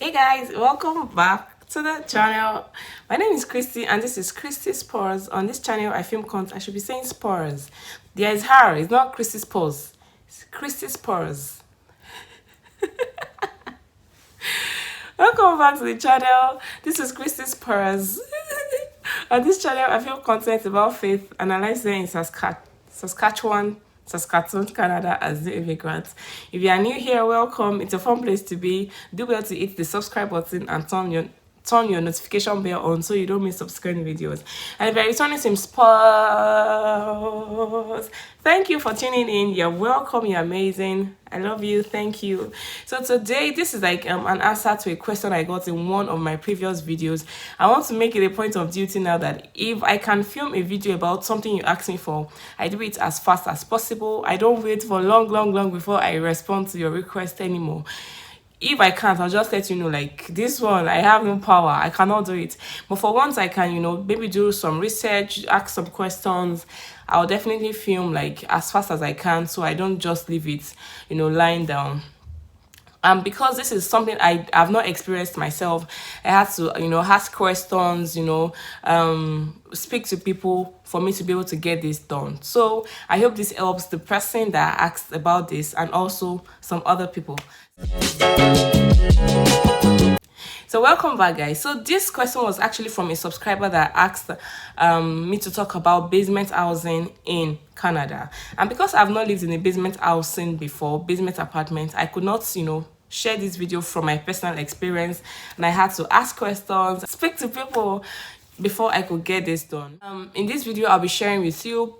Hey guys, welcome back to the channel. My name is Christy and this is Christy Spores. On this channel, I film content. I should be saying spores. There is her. It's not Christy Spores. It's Christy Spores. Welcome back to the channel. This is Christy Spores. On this channel, I film content about faith and I like in Saskatoon, Canada as the immigrant. If you are new here, welcome. It's a fun place to be. Do well to hit the subscribe button and turn your notification bell on so you don't miss subsequent videos. And if you're returning some spots, thank you for tuning in. You're welcome. You're amazing. I love you. Thank you. So today, this is like an answer to a question I got in one of my previous videos. I want to make it a point of duty now that if I can film a video about something you asked me for, I do it as fast as possible. I don't wait for long before I respond to your request anymore. If I can't, I'll just let you know, like, this one, I have no power, I cannot do it. But for once I can, maybe do some research, ask some questions, I'll definitely film, like, as fast as I can, so I don't just leave it, lying down. Because this is something I've not experienced myself, I had to, ask questions, speak to people for me to be able to get this done. So I hope this helps the person that asked about this and also some other people. So welcome back, guys. So this question was actually from a subscriber that asked me to talk about basement housing in Canada. And because I've not lived in a basement housing before, basement apartment, I could not, share this video from my personal experience, and I had to ask questions, speak to people before I could get this done. In this video, I'll be sharing with you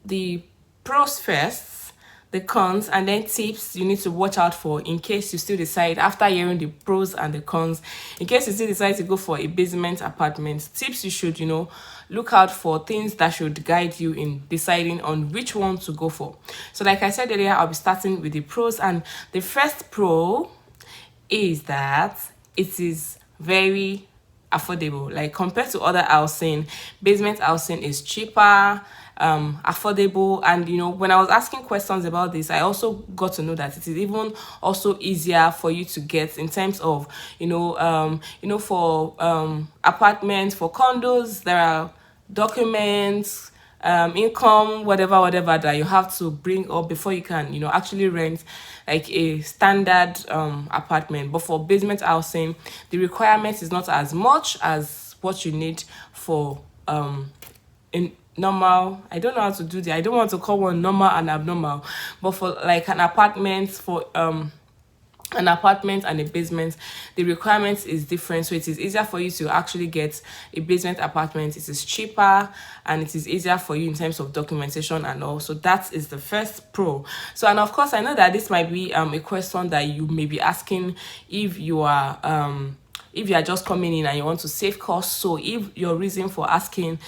the pros first, the cons, and then tips you need to watch out for in case you still decide, after hearing the pros and the cons, in case you still decide to go for a basement apartment. Tips you should, look out for, things that should guide you in deciding on which one to go for. So like I said earlier, I'll be starting with the pros, and the first pro is that it is very affordable. Like, compared to other housing, basement housing is cheaper, affordable. And when I was asking questions about this, I also got to know that it is even also easier for you to get in terms of for apartments, for condos, there are documents, income, whatever that you have to bring up before you can actually rent like a standard apartment. But for basement housing, the requirement is not as much as what you need for in normal. I don't know how to do that. I don't want to call one normal and abnormal, but for like an apartment, for an apartment and a basement, the requirements is different. So it is easier for you to actually get a basement apartment. It is cheaper and it is easier for you in terms of documentation and all. So that is the first pro. So, and of course, I know that this might be a question that you may be asking if you are just coming in and you want to save costs. So if your reason for asking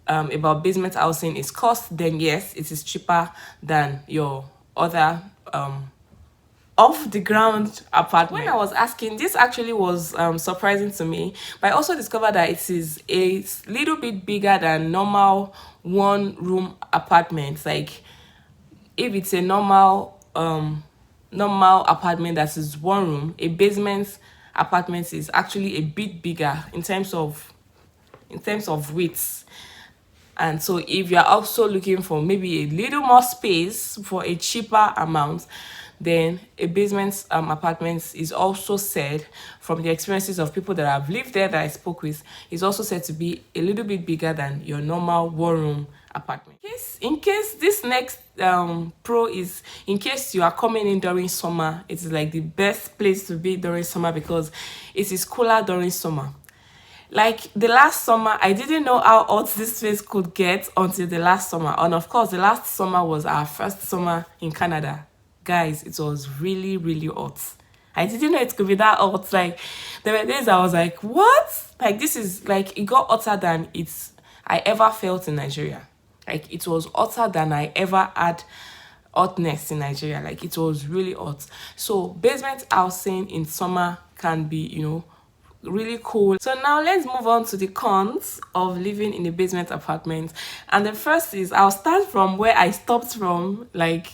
about basement housing is cost, then yes, it is cheaper than your other off the ground apartment. When I was asking, this actually was surprising to me, but I also discovered that it is a little bit bigger than normal one room apartments. Like, if it's a normal apartment that is one room, a basement apartment is actually a bit bigger in terms of width. And so if you're also looking for maybe a little more space for a cheaper amount, then a basement apartment is also said, from the experiences of people that have lived there that I spoke with, is also said to be a little bit bigger than your normal one-room apartment. In case this next pro is, in case you are coming in during summer, it is like the best place to be during summer because it is cooler during summer. Like, the last summer, I didn't know how hot this place could get until the last summer. And of course, the last summer was our first summer in Canada. Guys, it was really, really hot. I didn't know it could be that hot. Like, there were days I was like, what? Like, this is, like, it got hotter than I ever felt in Nigeria. Like, it was hotter than I ever had hotness in Nigeria. Like, it was really hot. So, basement housing in summer can be, really cool. So now let's move on to the cons of living in a basement apartment. And the first is, I'll start from where I stopped from. Like,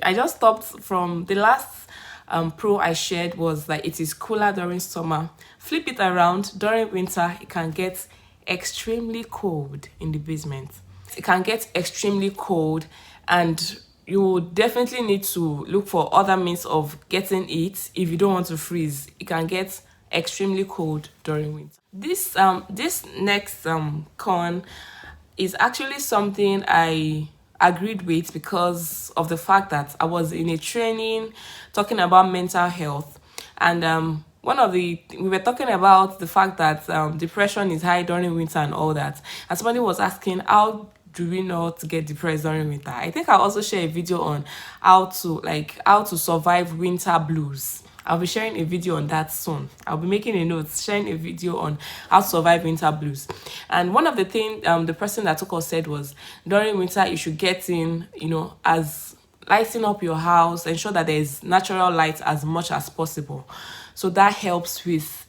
I just stopped from the last pro I shared was that it is cooler during summer. Flip it around, during winter it can get extremely cold in the basement. It can get extremely cold, and you will definitely need to look for other means of getting it if you don't want to freeze. It can get extremely cold during winter. This next con is actually something I agreed with because of the fact that I was in a training talking about mental health, and we were talking about the fact that depression is high during winter and all that, and somebody was asking how do we not get depressed during winter. I think I'll also share a video on how to survive winter blues. I'll be sharing a video on that soon. I'll be making a note, sharing a video on how to survive winter blues. And one of the things the person that took us said was during winter you should get in, as lighting up your house, ensure that there's natural light as much as possible. So that helps with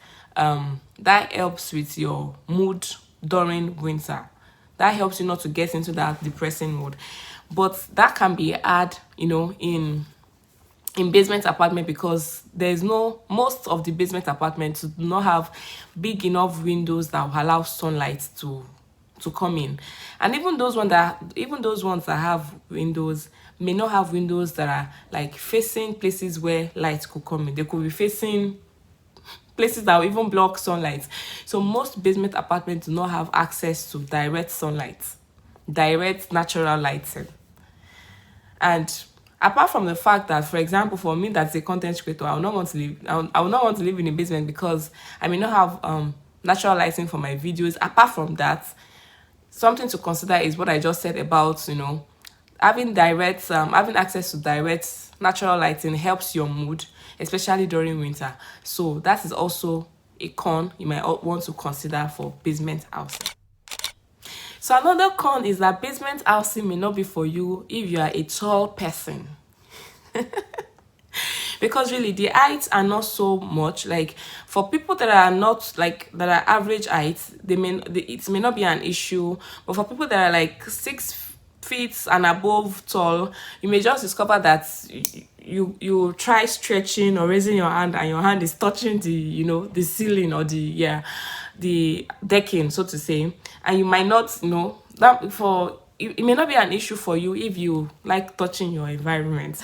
your mood during winter. That helps you not to get into that depressing mood. But that can be hard, in basement apartment, because most of the basement apartments do not have big enough windows that will allow sunlight to come in. And even those ones that have windows may not have windows that are like facing places where light could come in. They could be facing places that will even block sunlight. So most basement apartments do not have access to direct sunlight, direct natural lighting. And apart from the fact that, for example, for me that's a content creator, I will not want to live in a basement because I may not have natural lighting for my videos. Apart from that, something to consider is what I just said about, having access to direct natural lighting helps your mood, especially during winter. So that is also a con you might want to consider for basement housing. So another con is that basement housing may not be for you if you are a tall person. Because really the heights are not so much. Like for people that are not that are average heights, it may not be an issue. But for people that are like 6 feet and above tall, you may just discover that you try stretching or raising your hand and your hand is touching the ceiling or the decking, so to say, and you might not it may not be an issue for you if you like touching your environment.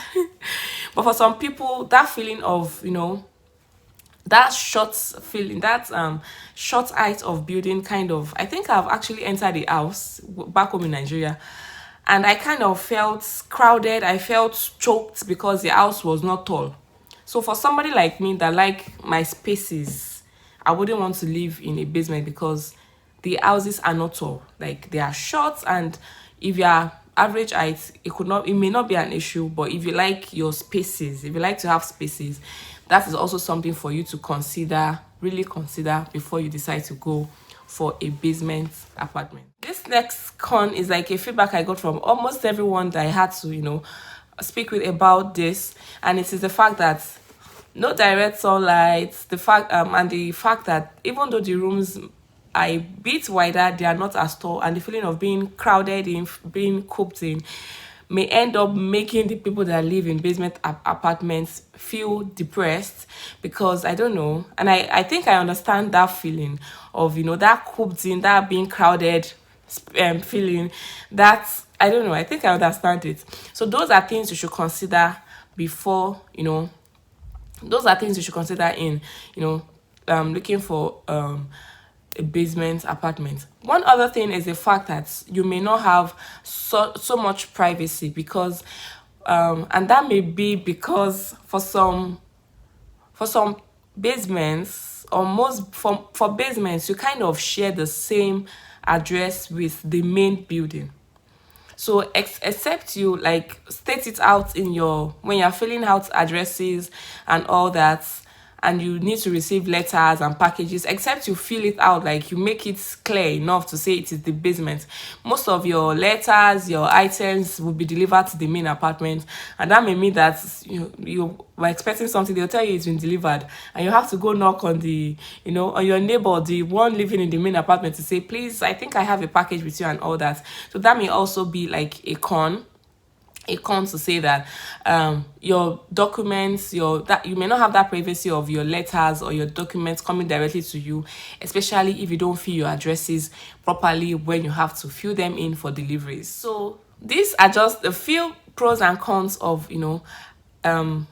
But for some people, that feeling of that short height of building kind of, I think I've actually entered the house back home in Nigeria, and I kind of felt crowded. I felt choked because the house was not tall. So for somebody like me that like my spaces, I wouldn't want to live in a basement because the houses are not tall. Like they are short, and if you are average height, it may not be an issue. But if you like your spaces, if you like to have spaces, that is also something for you to really consider before you decide to go for a basement apartment. This next con is like a feedback I got from almost everyone that I had to, speak with about this, and it is the fact that no direct sunlight, the fact that even though the rooms are a bit wider, they are not as tall, and the feeling of being crowded in, being cooped in, may end up making the people that live in basement apartments feel depressed. Because I don't know, and I think I understand that feeling of that cooped in, that being crowded feeling. That I don't know, I think I understand it. So those are things you should consider before those are things you should consider in looking for a basement apartment. One other thing is the fact that you may not have so much privacy, because and that may be because for some basements, or for basements, you kind of share the same address with the main building. So except you state it out when you're filling out addresses and all that, and you need to receive letters and packages, except you fill it out, you make it clear enough to say it is the basement, most of your letters, your items will be delivered to the main apartment. And that may mean that you were expecting something, they'll tell you it's been delivered, and you have to go knock on on your neighbor, the one living in the main apartment, to say, please, I think I have a package with you and all that. So that may also be a con. a con to say that your documents, that you may not have that privacy of your letters or your documents coming directly to you, especially if you don't fill your addresses properly when you have to fill them in for deliveries. So these are just a few pros and cons of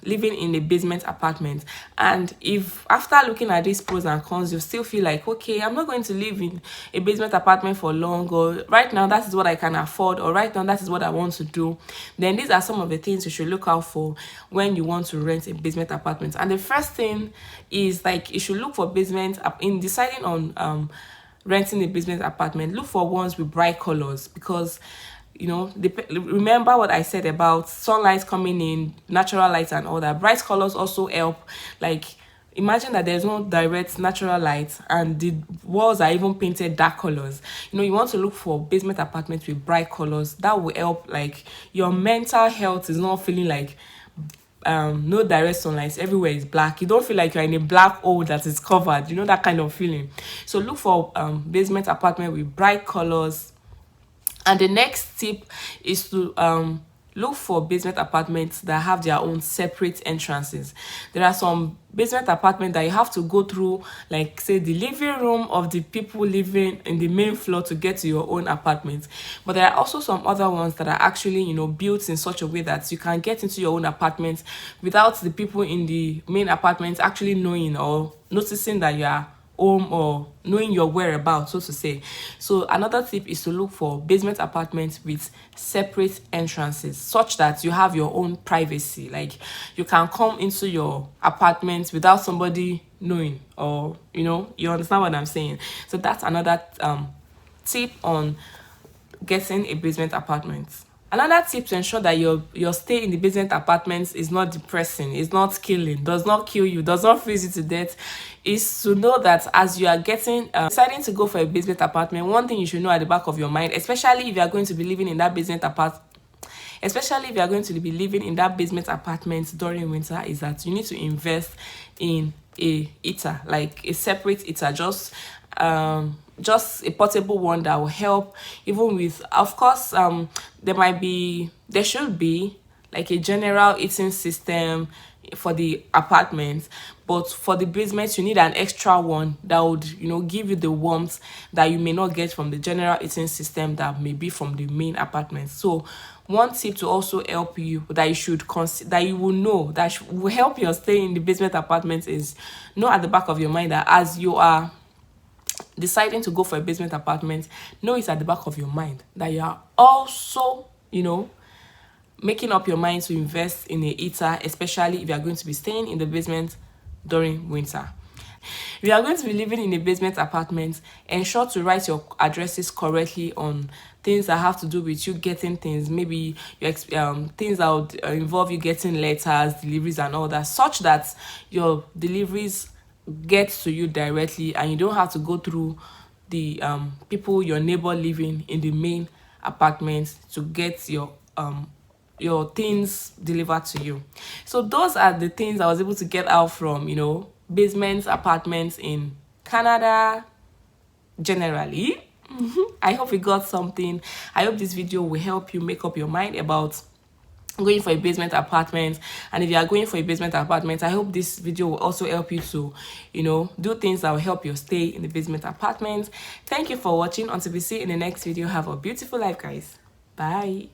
living in a basement apartment. And if after looking at these pros and cons you still feel like, okay, I'm not going to live in a basement apartment for long, or right now that is what I can afford, or right now that is what I want to do, then these are some of the things you should look out for when you want to rent a basement apartment. And the first thing is, like, you should look for basement in deciding on renting a basement apartment. Look for ones with bright colors, because remember what I said about sunlight coming in, natural light and all that. Bright colors also help. Like, imagine that there's no direct natural light and the walls are even painted dark colors. You want to look for basement apartments with bright colors. That will help. Like, your mental health is not feeling like no direct sunlight, everywhere is black. You don't feel like you're in a black hole that is covered, that kind of feeling. So look for basement apartment with bright colors. And the next tip is to look for basement apartments that have their own separate entrances. There are some basement apartments that you have to go through, like, say, the living room of the people living in the main floor to get to your own apartment. But there are also some other ones that are actually, built in such a way that you can get into your own apartment without the people in the main apartment actually knowing or noticing that you are home or knowing your whereabouts, so to say. So another tip is to look for basement apartments with separate entrances, such that you have your own privacy. Like, you can come into your apartment without somebody knowing, or you understand what I'm saying. So that's another tip on getting a basement apartment. Another tip to ensure that your stay in the basement apartments is not depressing, is not killing, does not kill you, does not freeze you to death, is to know that as you are deciding to go for a basement apartment, one thing you should know at the back of your mind, especially if you are going to be living in that basement apartment during winter, is that you need to invest in a heater, like a separate heater, just a portable one that will help. Even with, of course, there should be like a general heating system for the apartment, but for the basement you need an extra one that would give you the warmth that you may not get from the general heating system that may be from the main apartment. So one tip to also help you that you should consider, that you will know, that will help your stay in the basement apartment, is know at the back of your mind that as you are deciding to go for a basement apartment, know it's at the back of your mind that you are also making up your mind to invest in a heater, especially if you are going to be staying in the basement during winter. If you are going to be living in a basement apartment, ensure to write your addresses correctly on things that have to do with you getting things, maybe things that would involve you getting letters, deliveries and all that, such that your deliveries get to you directly and you don't have to go through the your neighbor living in the main apartment to get your things delivered to you. So those are the things I was able to get out from basement apartments in Canada generally. I hope you got something. I hope this video will help you make up your mind about going for a basement apartment. And if you are going for a basement apartment, I hope this video will also help you to do things that will help you stay in the basement apartment. Thank you for watching. Until we see you in the next video, have a beautiful life, guys. Bye.